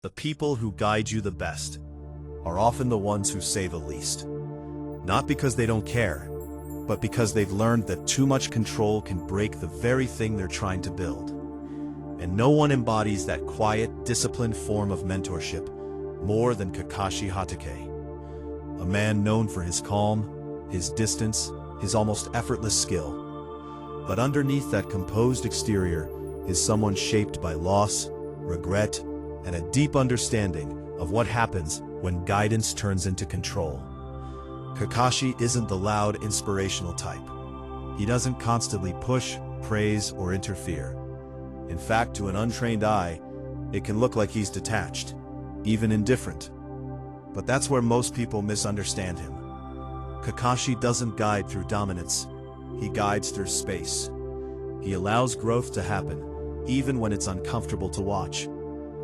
The people who guide you the best are often the ones who say the least. Not because they don't care, but because they've learned that too much control can break the very thing they're trying to build. And no one embodies that quiet, disciplined form of mentorship more than Kakashi Hatake. A man known for his calm, his distance, his almost effortless skill. But underneath that composed exterior is someone shaped by loss, regret, and a deep understanding of what happens when guidance turns into control. Kakashi isn't the loud, inspirational type. He doesn't constantly push, praise, or interfere. In fact, to an untrained eye, it can look like he's detached, even indifferent. But that's where most people misunderstand him. Kakashi doesn't guide through dominance. He guides through space. He allows growth to happen, even when it's uncomfortable to watch.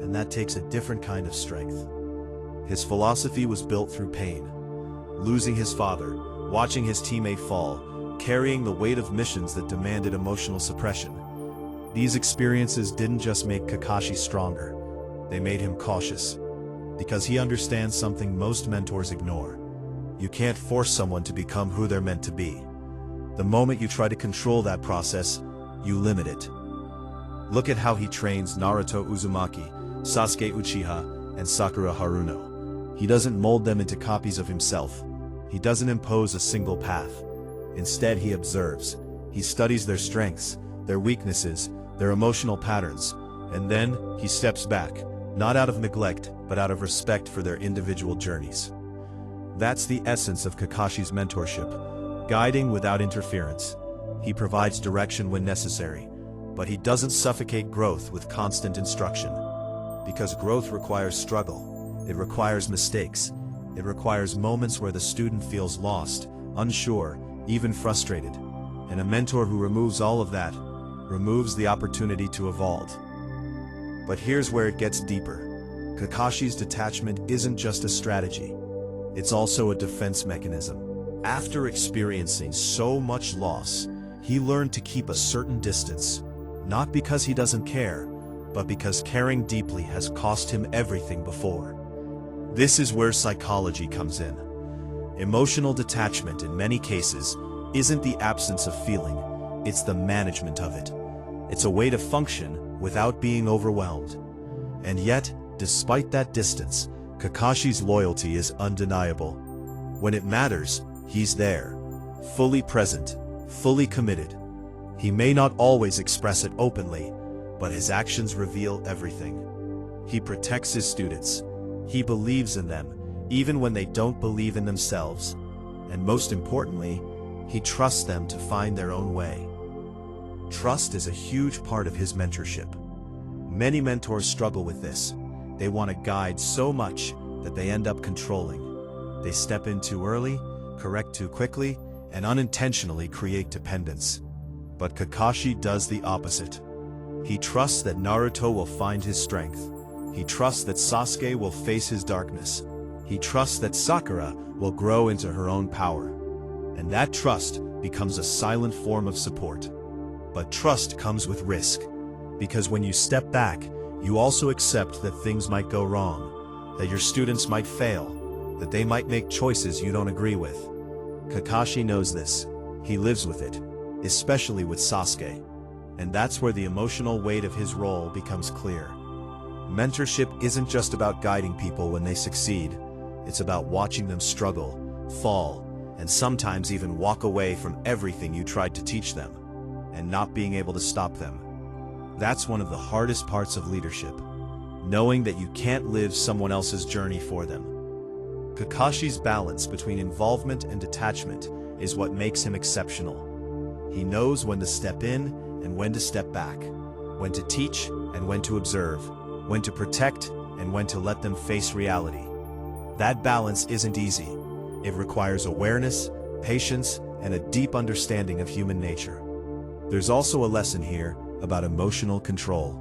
And that takes a different kind of strength. His philosophy was built through pain. Losing his father, watching his teammate fall, carrying the weight of missions that demanded emotional suppression. These experiences didn't just make Kakashi stronger, they made him cautious. Because he understands something most mentors ignore. You can't force someone to become who they're meant to be. The moment you try to control that process, you limit it. Look at how he trains Naruto Uzumaki, Sasuke Uchiha, and Sakura Haruno. He doesn't mold them into copies of himself. He doesn't impose a single path. Instead, he observes. He studies their strengths, their weaknesses, their emotional patterns, and then he steps back, not out of neglect, but out of respect for their individual journeys. That's the essence of Kakashi's mentorship, guiding without interference. He provides direction when necessary, but he doesn't suffocate growth with constant instruction. Because growth requires struggle, it requires mistakes, it requires moments where the student feels lost, unsure, even frustrated. And a mentor who removes all of that, removes the opportunity to evolve. But here's where it gets deeper. Kakashi's detachment isn't just a strategy. It's also a defense mechanism. After experiencing so much loss, he learned to keep a certain distance, not because he doesn't care, but because caring deeply has cost him everything before. This is where psychology comes in. Emotional detachment, in many cases, isn't the absence of feeling, it's the management of it. It's a way to function without being overwhelmed. And yet, despite that distance, Kakashi's loyalty is undeniable. When it matters, he's there, fully present, fully committed. He may not always express it openly, but his actions reveal everything. He protects his students. He believes in them, even when they don't believe in themselves. And most importantly, he trusts them to find their own way. Trust is a huge part of his mentorship. Many mentors struggle with this. They want to guide so much that they end up controlling. They step in too early, correct too quickly, and unintentionally create dependence. But Kakashi does the opposite. He trusts that Naruto will find his strength. He trusts that Sasuke will face his darkness. He trusts that Sakura will grow into her own power. And that trust becomes a silent form of support. But trust comes with risk. Because when you step back, you also accept that things might go wrong, that your students might fail, that they might make choices you don't agree with. Kakashi knows this. He lives with it, especially with Sasuke. And that's where the emotional weight of his role becomes clear. Mentorship isn't just about guiding people when they succeed. It's about watching them struggle, fall, and sometimes even walk away from everything you tried to teach them, and not being able to stop them. That's one of the hardest parts of leadership, knowing that you can't live someone else's journey for them. Kakashi's balance between involvement and detachment is what makes him exceptional. He knows when to step in and when to step back, when to teach and when to observe, when to protect and when to let them face reality. That balance isn't easy. It requires awareness, patience, and a deep understanding of human nature. There's also a lesson here about emotional control.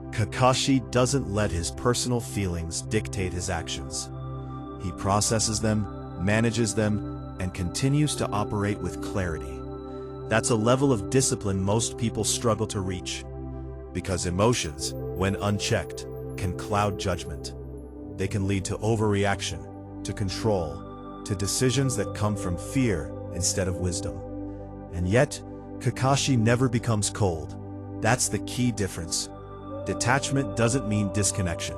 Kakashi doesn't let his personal feelings dictate his actions. He processes them, manages them, and continues to operate with clarity. That's a level of discipline most people struggle to reach. Because emotions, when unchecked, can cloud judgment. They can lead to overreaction, to control, to decisions that come from fear instead of wisdom. And yet, Kakashi never becomes cold. That's the key difference. Detachment doesn't mean disconnection.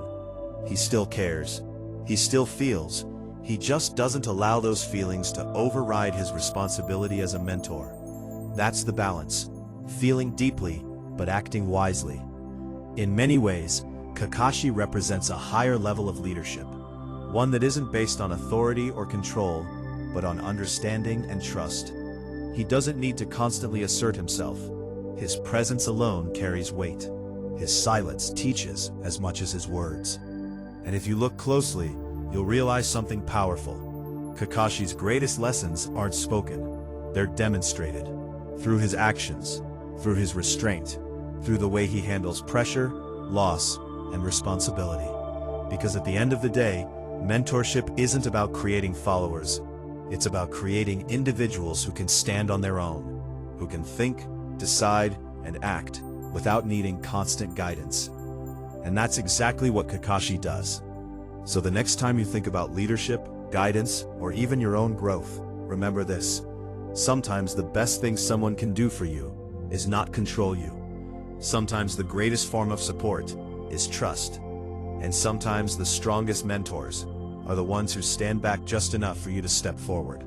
He still cares. He still feels. He just doesn't allow those feelings to override his responsibility as a mentor. That's the balance. Feeling deeply, but acting wisely. In many ways, Kakashi represents a higher level of leadership. One that isn't based on authority or control, but on understanding and trust. He doesn't need to constantly assert himself. His presence alone carries weight. His silence teaches as much as his words. And if you look closely, you'll realize something powerful. Kakashi's greatest lessons aren't spoken. They're demonstrated. Through his actions, through his restraint, through the way he handles pressure, loss, and responsibility. Because at the end of the day, mentorship isn't about creating followers. It's about creating individuals who can stand on their own, who can think, decide, and act without needing constant guidance. And that's exactly what Kakashi does. So the next time you think about leadership, guidance, or even your own growth, remember this. Sometimes the best thing someone can do for you is not control you. Sometimes the greatest form of support is trust. And sometimes the strongest mentors are the ones who stand back just enough for you to step forward.